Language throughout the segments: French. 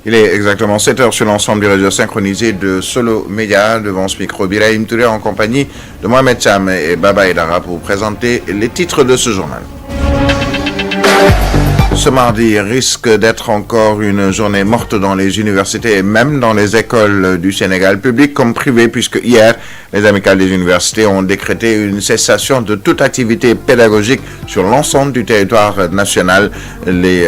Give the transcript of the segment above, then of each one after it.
Il est exactement 7 heures sur l'ensemble du réseau synchronisé de Solo Média. Devant ce micro, Birahim Touré en compagnie de Mohamed Cham et Baba Edara pour vous présenter les titres de ce journal. Ce mardi risque d'être encore une journée morte dans les universités et même dans les écoles du Sénégal, publiques comme privées, puisque hier, les amicales des universités ont décrété une cessation de toute activité pédagogique sur l'ensemble du territoire national. Les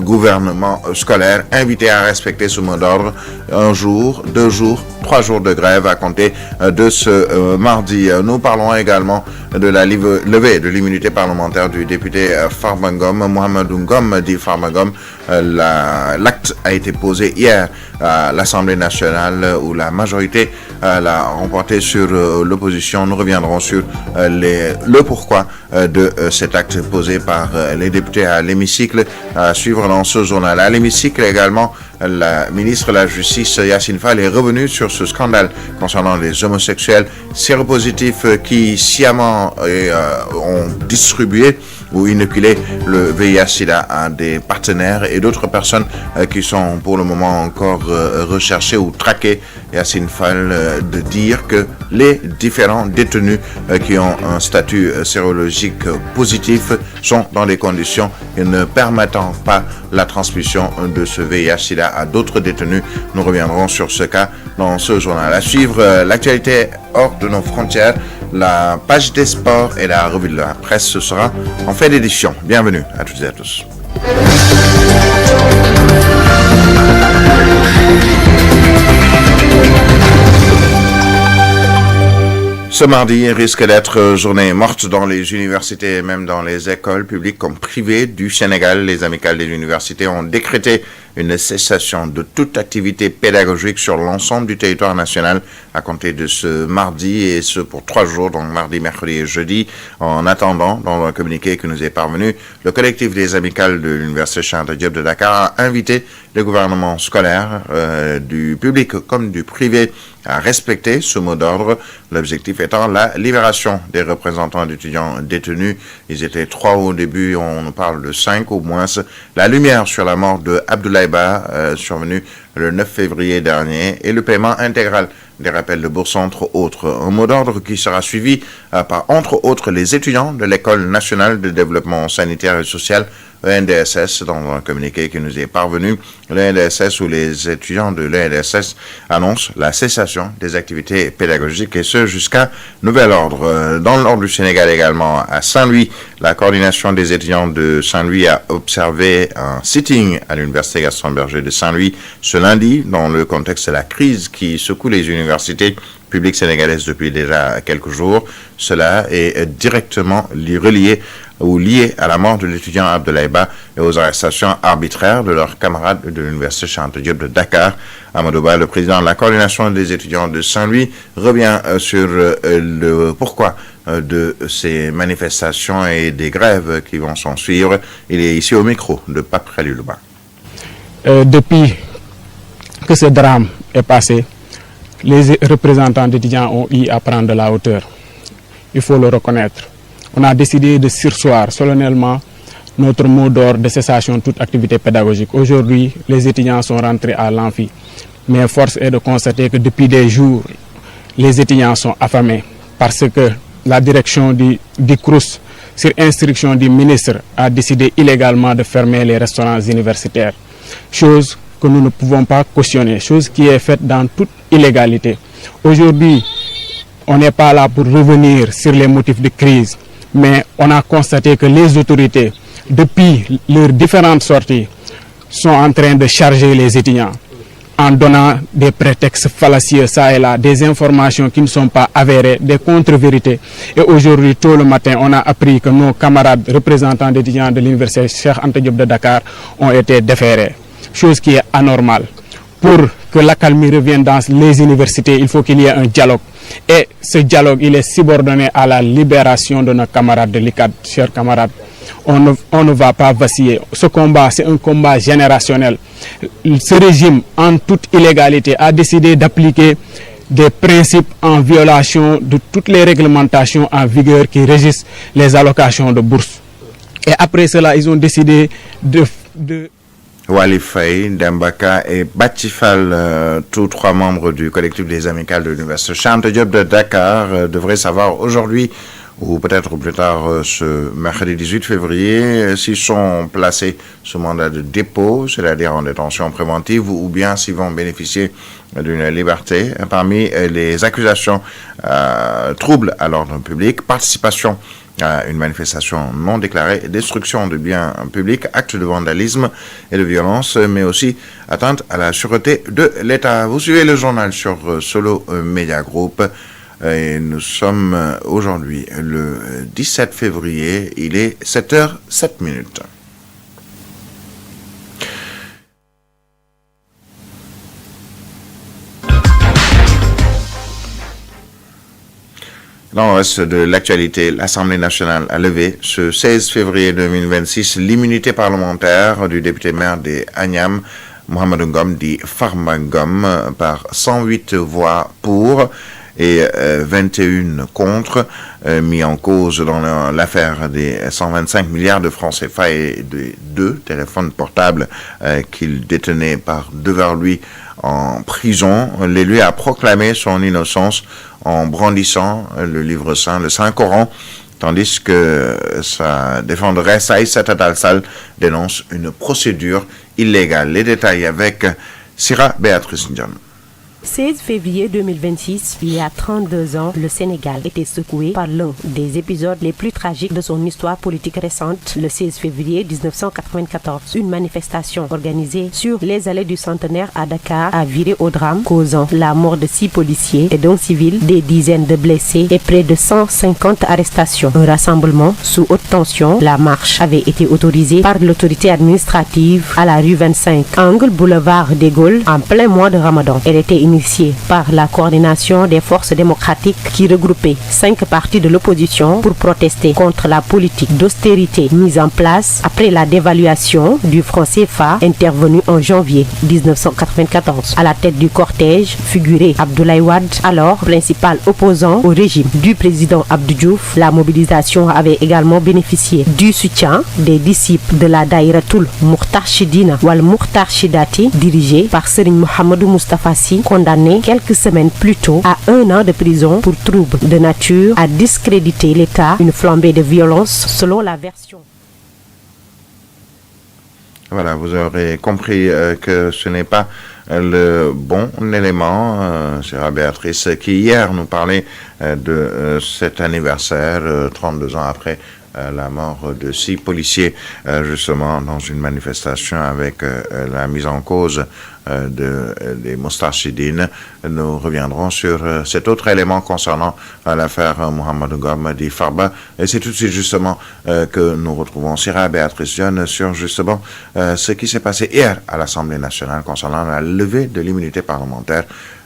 gouvernements scolaires invités à respecter ce mot d'ordre, 1 jour, 2 jours, 3 jours de grève à compter de ce mardi. Nous parlons également de la levée de l'immunité parlementaire du député Farba Ngom, Mohamedou Ngom dit Farba Ngom. L'acte a été posé hier à l'Assemblée nationale où la majorité l'a remporté sur l'opposition. Nous reviendrons sur le pourquoi de cet acte posé par les députés à l'hémicycle, à suivre dans ce journal. À l'hémicycle également, la ministre de la Justice, Yacine Fall, est revenue sur ce scandale concernant les homosexuels séropositifs qui sciemment ont distribué ou inoculé le VIH-Sida à des partenaires et d'autres personnes qui sont pour le moment encore recherchées ou traquées. Yacine Fall de dire que les différents détenus qui ont un statut sérologique positif sont dans des conditions ne permettant pas la transmission de ce VIH-Sida à d'autres détenus. Nous reviendrons sur ce cas dans ce journal. À suivre l'actualité hors de nos frontières, la page des sports et la revue de la presse, ce sera en fin d'édition. Bienvenue à toutes et à tous. Ce mardi risque d'être journée morte dans les universités et même dans les écoles publiques comme privées du Sénégal. Les amicales des universités ont décrété une cessation de toute activité pédagogique sur l'ensemble du territoire national à compter de ce mardi et ce pour 3 jours, donc mardi, mercredi et jeudi. En attendant, dans un communiqué qui nous est parvenu, le collectif des amicales de l'Université Cheikh Anta Diop de Dakar a invité les gouvernements scolaires du public comme du privé à respecter ce mot d'ordre, l'objectif étant la libération des représentants d'étudiants détenus. Ils étaient 3 au début, on nous parle de 5 au moins. La lumière sur la mort de Abdoulaye Ba, survenu le 9 février dernier, et le paiement intégral des rappels de bourse, entre autres. Un mot d'ordre qui sera suivi par, entre autres, les étudiants de l'École nationale de développement sanitaire et social, ENDSS, dans un communiqué qui nous est parvenu. L'ENDSS ou les étudiants de l'ENDSS annoncent la cessation des activités pédagogiques et ce jusqu'à nouvel ordre. Dans l'ordre du Sénégal également, à Saint-Louis, la coordination des étudiants de Saint-Louis a observé un sitting à l'Université Gaston Berger de Saint-Louis ce lundi dans le contexte de la crise qui secoue les universités publiques sénégalaises depuis déjà quelques jours. Cela est directement relié ou lié à la mort de l'étudiant Abdoulaye Ba et aux arrestations arbitraires de leurs camarades de l'Université Cheikh Anta Diop de Dakar. Amadou Ba, le président de la coordination des étudiants de Saint-Louis, revient sur le pourquoi de ces manifestations et des grèves qui vont s'en suivre. Il est ici au micro de Pape Khalilou Ba. Depuis que ce drame est passé, les représentants d'étudiants ont eu à prendre de la hauteur. Il faut le reconnaître. On a décidé de surseoir solennellement notre mot d'ordre de cessation de toute activité pédagogique. Aujourd'hui, les étudiants sont rentrés à l'amphi. Mais force est de constater que depuis des jours, les étudiants sont affamés parce que la direction du CROUS, sur instruction du ministre, a décidé illégalement de fermer les restaurants universitaires. Chose que nous ne pouvons pas cautionner, chose qui est faite dans toute illégalité. Aujourd'hui, on n'est pas là pour revenir sur les motifs de crise, mais on a constaté que les autorités, depuis leurs différentes sorties, sont en train de charger les étudiants en donnant des prétextes fallacieux, ça et là, des informations qui ne sont pas avérées, des contre-vérités. Et aujourd'hui, tôt le matin, on a appris que nos camarades représentants d'étudiants de l'Université Cheikh Anta Diop de Dakar ont été déférés. Chose qui est anormale. Pour que l'accalmie revienne dans les universités, il faut qu'il y ait un dialogue. Et ce dialogue, il est subordonné à la libération de nos camarades de l'ICAD, chers camarades. On ne va pas vaciller. Ce combat, c'est un combat générationnel. Ce régime, en toute illégalité, a décidé d'appliquer des principes en violation de toutes les réglementations en vigueur qui régissent les allocations de bourse. Et après cela, ils ont décidé de Walif Faye, Dembaka et Batifal, tous trois membres du collectif des amicales de l'Université Cheikh Anta Diop de Dakar, devraient savoir aujourd'hui ou peut-être plus tard ce mercredi 18 février s'ils sont placés sous mandat de dépôt, c'est-à-dire en détention préventive, ou bien s'ils vont bénéficier d'une liberté. Parmi les accusations, troubles à l'ordre public, participation à une manifestation non déclarée, destruction de biens publics, actes de vandalisme et de violence, mais aussi atteinte à la sûreté de l'État. Vous suivez le journal sur Solo Media Group et nous sommes aujourd'hui le 17 février, il est 7h07. Dans le reste de l'actualité, l'Assemblée nationale a levé ce 16 février 2026 l'immunité parlementaire du député maire des Agnam, Mohamedou Ngom dit Farba Ngom, par 108 voix pour et 21 contre, mis en cause dans l'affaire des 125 milliards de francs CFA et des 2 téléphones portables qu'il détenait par devers lui en prison. L'élu a proclamé son innocence en brandissant le livre saint, le Saint-Coran, tandis que sa défenderesse Aïssata Tall Sall dénonce une procédure illégale. Les détails avec Sira Béatrice Ndion. 16 février 2026, il y a 32 ans, le Sénégal était secoué par l'un des épisodes les plus tragiques de son histoire politique récente. Le 16 février 1994, une manifestation organisée sur les allées du Centenaire à Dakar a viré au drame, causant la mort de 6 policiers et d'un civil, des dizaines de blessés et près de 150 arrestations. Un rassemblement sous haute tension. La marche avait été autorisée par l'autorité administrative à la rue 25, angle boulevard des Gaules, en plein mois de Ramadan. Elle était initiée par la coordination des forces démocratiques qui regroupait 5 partis de l'opposition pour protester contre la politique d'austérité mise en place après la dévaluation du franc CFA intervenue en janvier 1994. À la tête du cortège figurait Abdoulaye Wade, alors principal opposant au régime du président Abdou Diouf. La mobilisation avait également bénéficié du soutien des disciples de la Daïratul Mourtarchidina Wal Mourtarchidati, dirigée par Serigne Mohamedou Moustapha Sy, condamné quelques semaines plus tôt à 1 an de prison pour troubles de nature à discréditer l'État, une flambée de violence selon la version. Voilà, vous aurez compris que ce n'est pas le bon élément, Sira Béatrice, qui hier nous parlait de cet anniversaire, 32 ans après la mort de 6 policiers, justement, dans une manifestation avec la mise en cause des Moustarchidines. Nous reviendrons sur cet autre élément concernant l'affaire Mohamedou Ngom dit Farba. Et c'est tout de suite, justement, que nous retrouvons Sira Béatrice Dione sur, justement, ce qui s'est passé hier à l'Assemblée nationale concernant la levée de l'immunité parlementaire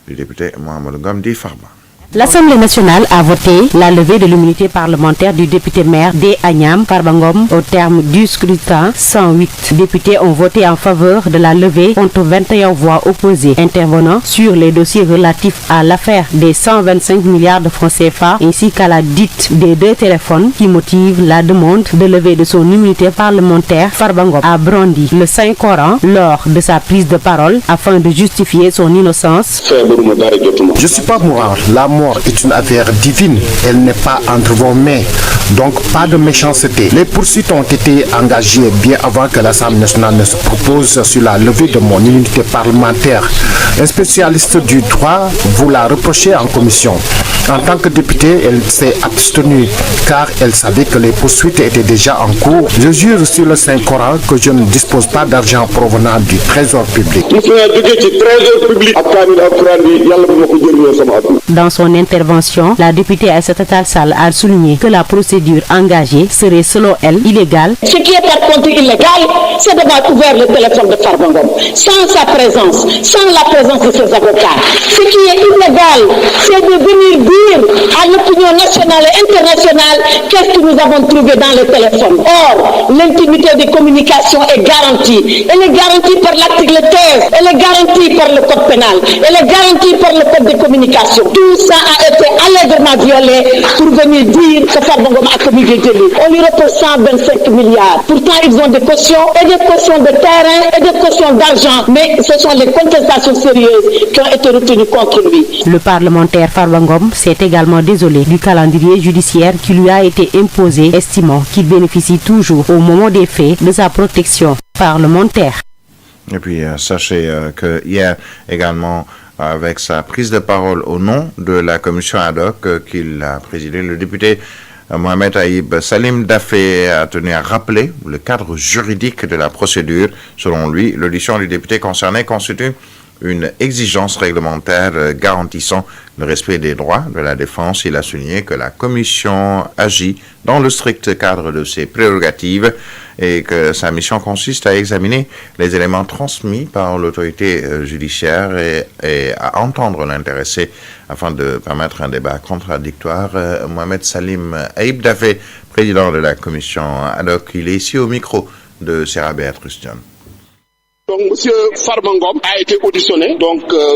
du député Mohamedou Ngom dit Farba. L'Assemblée nationale a voté la levée de l'immunité parlementaire du député maire des Agnam, Farba Ngom. Au terme du scrutin, 108 députés ont voté en faveur de la levée contre 21 voix opposées. Intervenant sur les dossiers relatifs à l'affaire des 125 milliards de francs CFA ainsi qu'à la dite des 2 téléphones qui motivent la demande de levée de son immunité parlementaire, Farba Ngom a brandi le Saint-Coran lors de sa prise de parole afin de justifier son innocence. Je ne suis pas moral. La mort est une affaire divine, elle n'est pas entre vos mains, donc pas de méchanceté. Les poursuites ont été engagées bien avant que l'Assemblée nationale ne se propose sur la levée de mon immunité parlementaire. Un spécialiste du droit vous l'a reproché en commission. En tant que députée, elle s'est abstenue car elle savait que les poursuites étaient déjà en cours. Je jure sur le Saint-Coran que je ne dispose pas d'argent provenant du trésor public. Dans son intervention, la députée Aïssata Tall Sall a souligné que la procédure engagée serait selon elle illégale. Ce qui est par contre illégal, c'est d'avoir ouvert le téléphone de Farba Ngom sans sa présence, sans la présence de ses avocats. Ce qui est illégal, c'est de venir dire à l'opinion nationale et internationale qu'est-ce que nous avons trouvé dans le téléphone. Or, l'intimité des communications est garantie. Elle est garantie par l'article 13, elle est garantie par le code pénal, elle est garantie par le code des communications. Tout ça a été allègrement violé pour venir dire que Farba Ngom a commis des délits. On lui repose 125 milliards. Pourtant, ils ont des cautions et des cautions de terrain et des cautions d'argent. Mais ce sont les contestations sérieuses qui ont été retenues contre lui. Le parlementaire Farba Ngom s'est également désolé du calendrier judiciaire qui lui a été imposé, estimant qu'il bénéficie toujours au moment des faits de sa protection parlementaire. Et puis, sachez que hier également, avec sa prise de parole au nom de la commission ad hoc qu'il a présidée, le député Mohamed Aïb Salim Dafé a tenu à rappeler le cadre juridique de la procédure. Selon lui, l'audition du député concerné constitue une exigence réglementaire garantissant le respect des droits de la défense. Il a souligné que la commission agit dans le strict cadre de ses prérogatives et que sa mission consiste à examiner les éléments transmis par l'autorité judiciaire et à entendre l'intéressé afin de permettre un débat contradictoire. Mohamed Salim Aïb Dafé, président de la commission ad hoc, il est ici au micro de Sarah Béatrice Dion. Donc, M. Farba Ngom a été auditionné,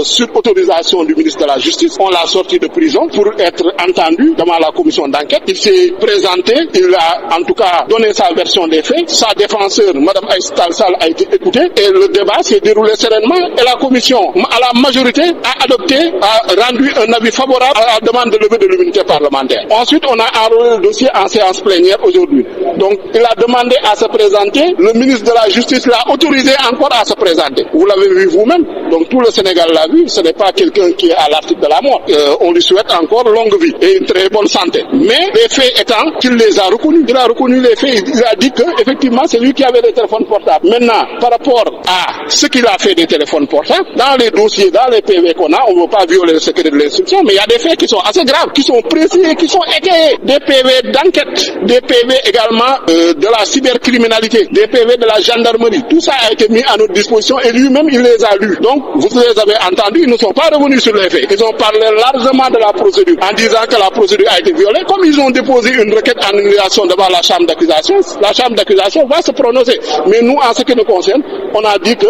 sur autorisation du ministre de la Justice. On l'a sorti de prison pour être entendu devant la commission d'enquête. Il s'est présenté, il a en tout cas donné sa version des faits. Sa défenseur, Mme Aïssata Sall, a été écoutée et le débat s'est déroulé sereinement. Et la commission, à la majorité, a rendu un avis favorable à la demande de levée de l'immunité parlementaire. Ensuite, on a enrôlé le dossier en séance plénière aujourd'hui. Donc, il a demandé à se présenter. Le ministre de la Justice l'a autorisé encore à se présenter. Vous l'avez vu vous-même, donc tout le Sénégal l'a vu, ce n'est pas quelqu'un qui est à l'article de la mort. On lui souhaite encore longue vie et une très bonne santé. Mais les faits étant qu'il les a reconnus, il a reconnu les faits, il a dit que effectivement c'est lui qui avait des téléphones portables. Maintenant, par rapport à ce qu'il a fait des téléphones portables, dans les dossiers, dans les PV qu'on a, on ne veut pas violer le secret de l'instruction, mais il y a des faits qui sont assez graves, qui sont précis et qui sont étayés. Des PV d'enquête, des PV également de la cybercriminalité, des PV de la gendarmerie, tout ça a été mis à notre disposition et lui-même il les a lus. Donc vous les avez entendus, ils ne sont pas revenus sur les faits. Ils ont parlé largement de la procédure en disant que la procédure a été violée. Comme ils ont déposé une requête en annulation devant la chambre d'accusation, la chambre d'accusation va se prononcer. Mais nous, en ce qui nous concerne, on a dit que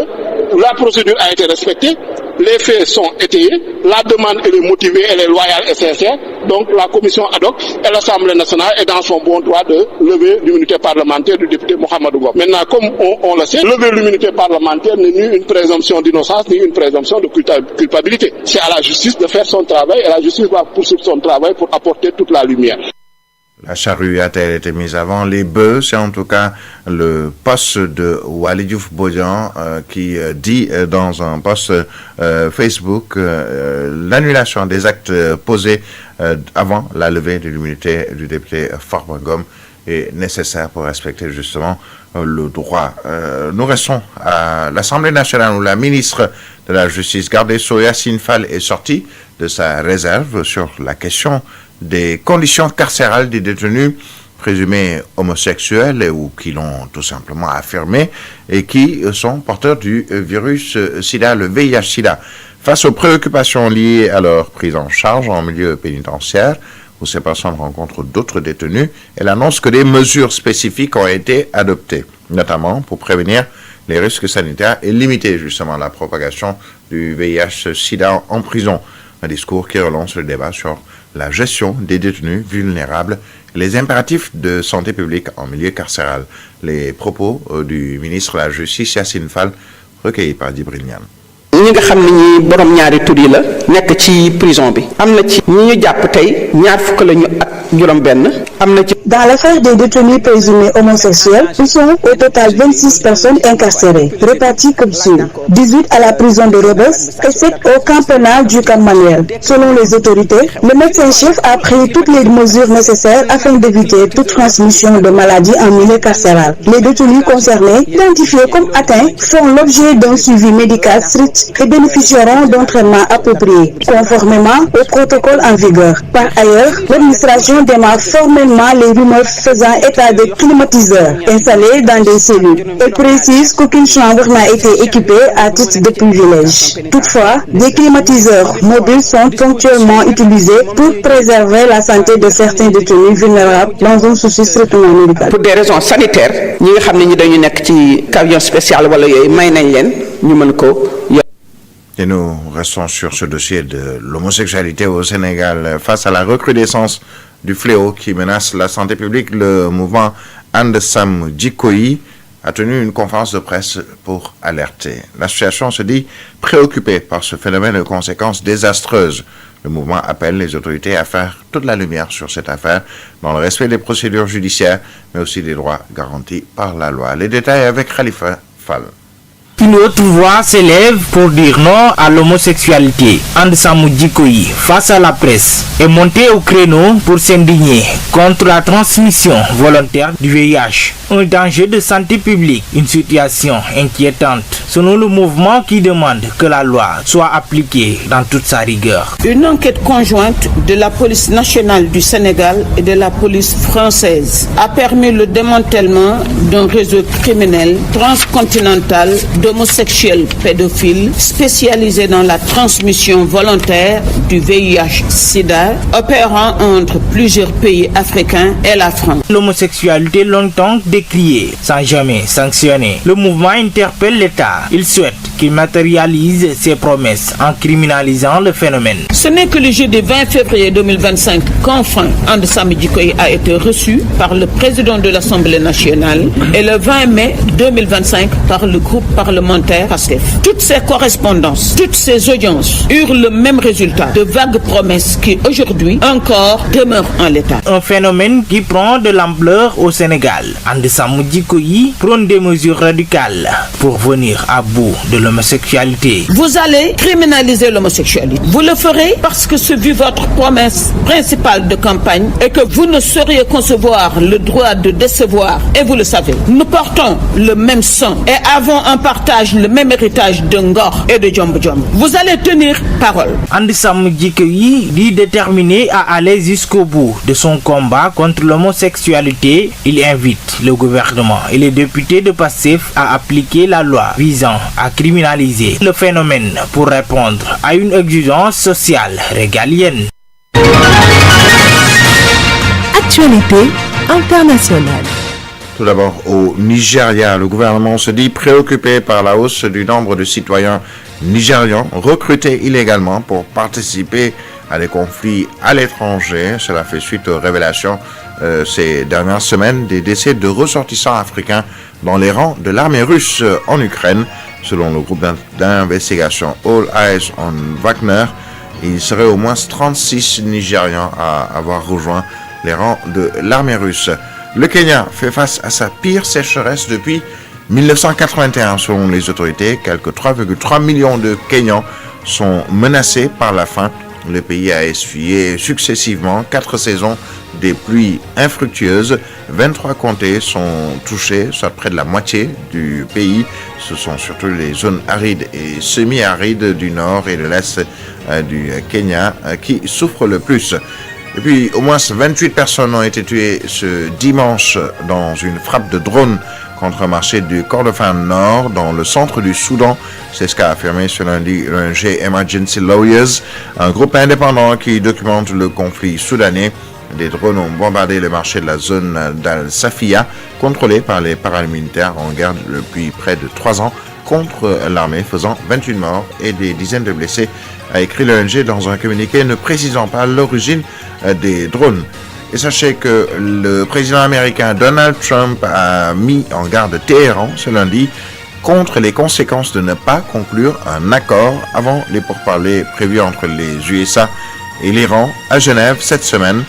la procédure a été respectée, les faits sont étayés, la demande elle est motivée, elle est loyale et sincère. Donc la commission ad hoc et l'Assemblée nationale est dans son bon droit de lever l'immunité parlementaire du député Mohamed Ngom. Maintenant, comme on le sait, lever l'immunité parlementaire n'est ni une présomption d'innocence, ni une présomption de culpabilité. C'est à la justice de faire son travail et la justice va poursuivre son travail pour apporter toute la lumière. La charrue a-t-elle été mise avant les bœufs? C'est en tout cas le poste de Waly Diouf Bodian qui dit dans un post Facebook l'annulation des actes posés avant la levée de l'immunité du député Farba Ngom est nécessaire pour respecter justement le droit. Nous restons à l'Assemblée nationale où la ministre de la Justice, garde des Sceaux, Yacine Fall, est sortie de sa réserve sur la question des conditions carcérales des détenus présumés homosexuels ou qui l'ont tout simplement affirmé et qui sont porteurs du virus SIDA, le VIH-SIDA. Face aux préoccupations liées à leur prise en charge en milieu pénitentiaire, où ces personnes rencontrent d'autres détenus, elle annonce que des mesures spécifiques ont été adoptées, notamment pour prévenir les risques sanitaires et limiter justement la propagation du VIH-SIDA en prison. Un discours qui relance le débat sur la gestion des détenus vulnérables et les impératifs de santé publique en milieu carcéral. Les propos du ministre de la Justice, Yacine Fall, recueillis par Djibril Niane. ñi nga xam ne ñi borom ñaari tur yi la nekk ci prison bi am na ci ñi ñu jàpp tey ñaar fukk la ñu ak juróom benn am na ci. Dans l'affaire des détenus présumés homosexuels, ils sont au total 26 personnes incarcérées, réparties comme suit: 18 à la prison de Rebeuss et 7 au camp pénal du Cap Manuel. Selon les autorités, le médecin-chef a pris toutes les mesures nécessaires afin d'éviter toute transmission de maladies en milieu carcéral. Les détenus concernés, identifiés comme atteints, font l'objet d'un suivi médical strict et bénéficieront d'un traitement approprié, conformément au protocole en vigueur. Par ailleurs, l'administration démarre formellement confirmant les rumeurs faisant état de climatiseurs installés dans des cellules. Elle précise qu'aucune chambre n'a été équipée à titre de privilège. Toutefois, des climatiseurs mobiles sont ponctuellement utilisés pour préserver la santé de certains détenus vulnérables dans un souci strictement médical. Pour des raisons sanitaires, ñi nga xam ne ñi dañu nekk ci avion spécial wala yooyu may nañ leen ñu mën ko. Et nous restons sur ce dossier de l'homosexualité au Sénégal. Face à la recrudescence du fléau qui menace la santé publique, le mouvement And Sam Jikko Yi a tenu une conférence de presse pour alerter. L'association se dit préoccupée par ce phénomène de conséquences désastreuses. Le mouvement appelle les autorités à faire toute la lumière sur cette affaire dans le respect des procédures judiciaires, mais aussi des droits garantis par la loi. Les détails avec Khalifa Fall. Une autre voix s'élève pour dire non à l'homosexualité. And Sam Jikko Yi, face à la presse, est monté au créneau pour s'indigner contre la transmission volontaire du VIH. Un danger de santé publique, une situation inquiétante, selon le mouvement qui demande que la loi soit appliquée dans toute sa rigueur. Une enquête conjointe de la police nationale du Sénégal et de la police française a permis le démantèlement d'un réseau criminel transcontinental d'homosexuels pédophiles spécialisés dans la transmission volontaire du VIH-Sida, opérant entre plusieurs pays africains et la France. L'homosexualité longtemps décriée, sans jamais sanctionner. Le mouvement interpelle l'État. Il souhaite qu'il matérialise ses promesses en criminalisant le phénomène. Ce n'est que le jeudi 20 février 2025 qu'enfin And Sam Jikko Yi a été reçu par le président de l'Assemblée nationale et le 20 mai 2025 par le groupe parlementaire PASTEF. Toutes ces correspondances, toutes ces audiences eurent le même résultat, de vagues promesses qui aujourd'hui encore demeurent en l'état. Un phénomène qui prend de l'ampleur au Sénégal. And Sam Jikko Yi prône des mesures radicales pour venir à bout de l'homosexualité. Vous allez criminaliser l'homosexualité. Vous le ferez parce que ce fut votre promesse principale de campagne et que vous ne sauriez concevoir le droit de décevoir. Et vous le savez, nous portons le même sang et avons en partage le même héritage de Ngor et de Djombo Djombo. Vous allez tenir parole. And Sam Jikko Yi dit déterminé à aller jusqu'au bout de son combat contre l'homosexualité. Il invite le gouvernement et les députés de PASTEF à appliquer la loi visant à criminaliser le phénomène pour répondre à une exigence sociale régalienne. Actualité internationale. Tout d'abord, au Nigeria, le gouvernement se dit préoccupé par la hausse du nombre de citoyens nigérians recrutés illégalement pour participer à des conflits à l'étranger. Cela fait suite aux révélations ces dernières semaines des décès de ressortissants africains dans les rangs de l'armée russe en Ukraine. Selon le groupe d'investigation All Eyes on Wagner, il serait au moins 36 Nigérians à avoir rejoint les rangs de l'armée russe. Le Kenya fait face à sa pire sécheresse depuis 1981 selon les autorités. Quelques 3,3 millions de Kenyans sont menacés par la faim. Le pays a essuyé successivement 4 saisons des pluies infructueuses. 23 comtés sont touchés, soit près de la moitié du pays. Ce sont surtout les zones arides et semi-arides du nord et de l'est du Kenya qui souffrent le plus. Et puis, au moins 28 personnes ont été tuées ce dimanche dans une frappe de drone contre un marché du Kordofan Nord dans le centre du Soudan. C'est ce qu'a affirmé ce lundi l'ONG Emergency Lawyers, un groupe indépendant qui documente le conflit soudanais. Des drones ont bombardé le marché de la zone d'Al-Safiya, contrôlé par les paramilitaires en guerre depuis près de 3 ans contre l'armée, faisant 28 morts et des dizaines de blessés, a écrit l'ONG dans un communiqué ne précisant pas l'origine des drones. Et sachez que le président américain Donald Trump a mis en garde Téhéran ce lundi contre les conséquences de ne pas conclure un accord avant les pourparlers prévus entre les USA et l'Iran à Genève cette semaine.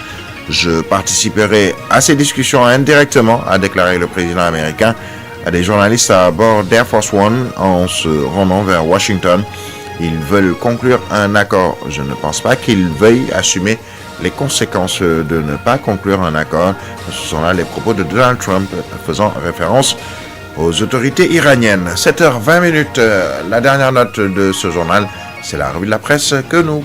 Je participerai à ces discussions indirectement, a déclaré le président américain à des journalistes à bord d'Air Force One en se rendant vers Washington. Ils veulent conclure un accord. Je ne pense pas qu'ils veuillent assumer les conséquences de ne pas conclure un accord. Ce sont là les propos de Donald Trump faisant référence aux autorités iraniennes. 7h20, la dernière note de ce journal, c'est la revue de la presse que nous